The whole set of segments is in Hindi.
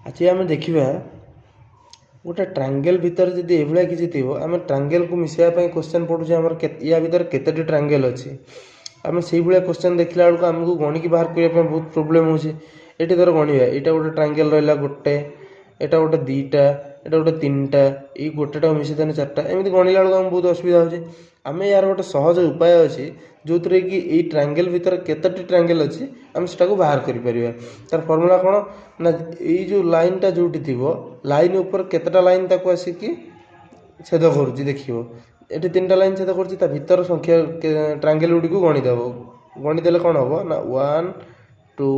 आज आम देखा गोटे ट्रांगल भितर जब ये किसी थी आम ट्रांगल को मिसाइवाई क्वेश्चन पढ़ुचे आम या भितर केतोटी ट्रांगल अच्छी आम से भाया क्वेश्चन देखला बेलू आमको गणिकी बाहर करने बहुत प्रोब्लेम हो धर गणवा यहाँ गोटे ट्रांगल रहा गोटे एटा गोटे दुईटा एटा गोटे तीनटा ये गोटेटा मिसेदेने चार्टा एमती गणिला बेलू आम बहुत असुविधा होची आम यार गोटे सहज उपाय अच्छी जो थी कि ये ट्रांगल भितर केतोटी ट्रांगल अच्छी आम से बाहर कर तार फर्मुला कौन ना ये जो लाइनटा जो थी लाइन उपर केतटा लाइन ताको आसिकी छेद करुच्ची देखिए ये तीनटा लाइन छेद कर भितर संख्या ट्रांगल गुड़ी को गणिदेव गणिदेले कौन हम ना 1 2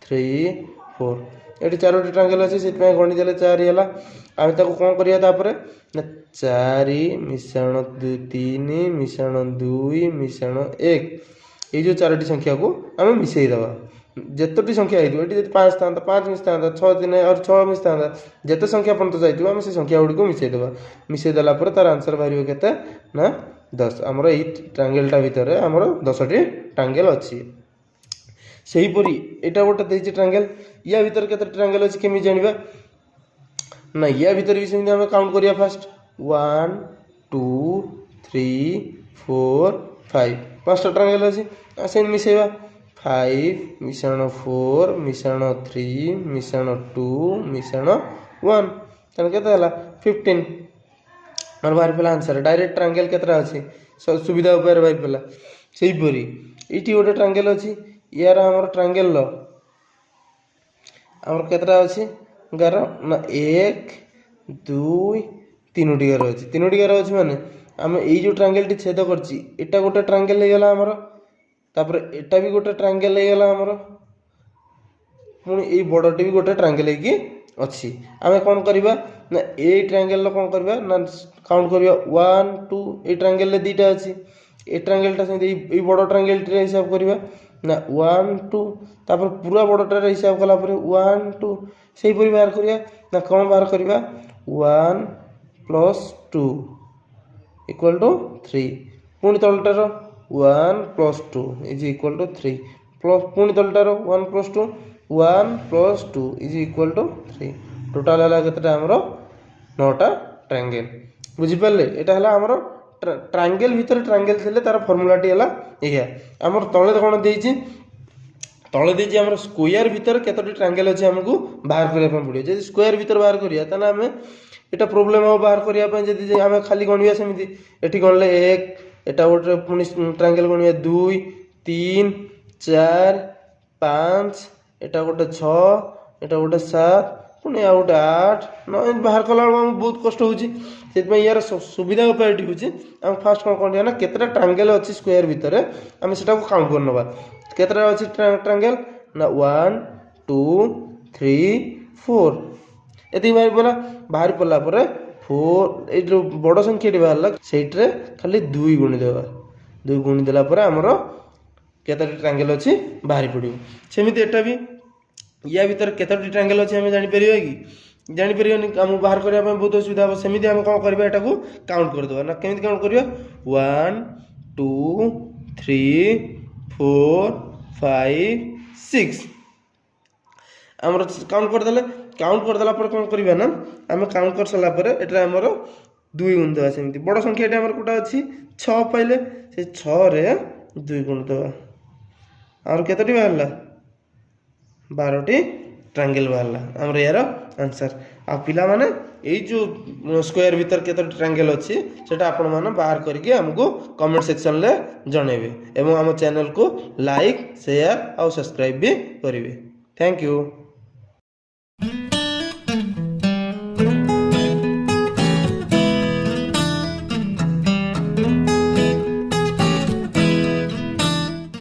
3 4 ये चारोटी ट्रांगल अच्छे से गणिदेले 4 है आम कौन करा ना 4 मिश्रण 3 मिश्रण 2 मिश्रण 1 ये जो चारोटी संख्या को आम मिसईदे जितोटी संख्या होती ये 5 था 5 मिसता 6 3 और 6 मिसता जिते संख्या पर्यटन जाइए आम से संख्या गुड़ी को मिसईदे मिसईदेला तार आंसर बाहर के ना 10 आमर ये ट्रांगलटा भितर आमर 10टी ट्रांगल अच्छी से हीपरी यहाँ गोटे देखिए ट्रांगल या भितर के ट्रांगल अच्छी केमी जाना ना या भितर भी सेमती आम काउंट करिया फास्ट 1 2 3 4 5 5टा ट्रांगल अच्छी से मिसेवा 5 मिश्रण 4 मिश्रण 3 मिश्रण 2 मिश्रण 1 तेना के 15 और बाहर पड़ा आंसर डायरेक्ट ट्रांगल केतटा अच्छी सुविधा उपाय बाहर पड़ा से हीपरी ये गोटे ट्रांगल अच्छी यार आमर ट्रांगल आमर केतटा अच्छी गार ना 1 2 3टी गार अच्छी 3टी गार अच्छी माने आम ये जो ट्रांगल छेद करटा गोटे ट्रांगल हो गला आमर तापर एटा भी गोटे ट्रांगल हो गला आमर पुणी ये बड़टी भी गोटे ट्रांगल होगी अच्छी आम कौन करवा ना ये ट्रांगल कौन करवा ना काउंट करवा 1 2 ये ट्रांगल दुईटा अच्छी ये ट्रांगलटा से बड़ ट्रांगल हिसाब करवा ना 1 2 तापर पूरा बड़टार हिसाब कला 1 2 से बाहर करिया ना कौन बाहर करवा 1 प्लस 2 इक्वल टू 3 पुणी तलटार 1 plus 2 is equal to 3 plus पुणी तलटार 1 plus 2 1 plus 2 is equal to 3 total है केतटा आमर 9टा ट्रांगल बुझिपारे यहाँ है आमर ट्रांगल भितर ट्रांगल थे तार फर्मुलाटी है या आमर तले कौन देती तले देती आम स्क्वायर भितर केतोटी ट्रांगल अच्छे आमको बाहर करने पड़े जब स्क्वायर भितर बाहर करा आम यहाँ प्रोब्लेम हम बाहर करने जब आम खाली गणवा सेमती ये गणले 1 एटा गोटे पुणी ट्रांगल गणवा 2 3 4 5 एटा गोटे 6 एटा गोटे 7 पुणी आ गोटे 8 9 बाहर कला बहुत कष्ट हो यार सुविधा उपाय हूँ आम फास्ट कौन कर ना केतटा ट्रांगल अच्छी स्क्वायर भितर आम से काउंट कर नवा केतटा अच्छी ट्रांगल ना 1 2 3 4 ये बाहर पड़ा 4 ये बड़ संख्या बाहर से खाली 2 गुणिदेवा 2 गुणिदेला आमर केतटा ट्रांगल अच्छी बाहरी पड़ो सेमती एटा भी या भितर केतोटी ट्रांगल अच्छी आम जापर कि जापर आम बाहर करने बहुत असुविधा हम सेमती आम कौन करवा यहाँ काउंट करदे ना केमी काउंट करवा 1 2 3 4 5 6 आमर काउंट करदेला कौन करवा ना आम काउंट कर सारापर ये आमर 2 गुणिदेवा सेमती बड़ संख्या आमर कौटा अच्छी 6 पाइले से 6 रे 2 गुणिदेवा आमर केतोटी बाहर 12टी ट्रांगल बाहर आमर यार आंसर आ पिला माने यही जो स्क्वायर भितर केतोटी ट्रांगल अच्छी से आपण मैंने बाहर करके आमको कमेंट सेक्शन ले जनइबे एवं आम चैनल को लाइक शेयर और सब्सक्राइब भी करेंगे। Thank you.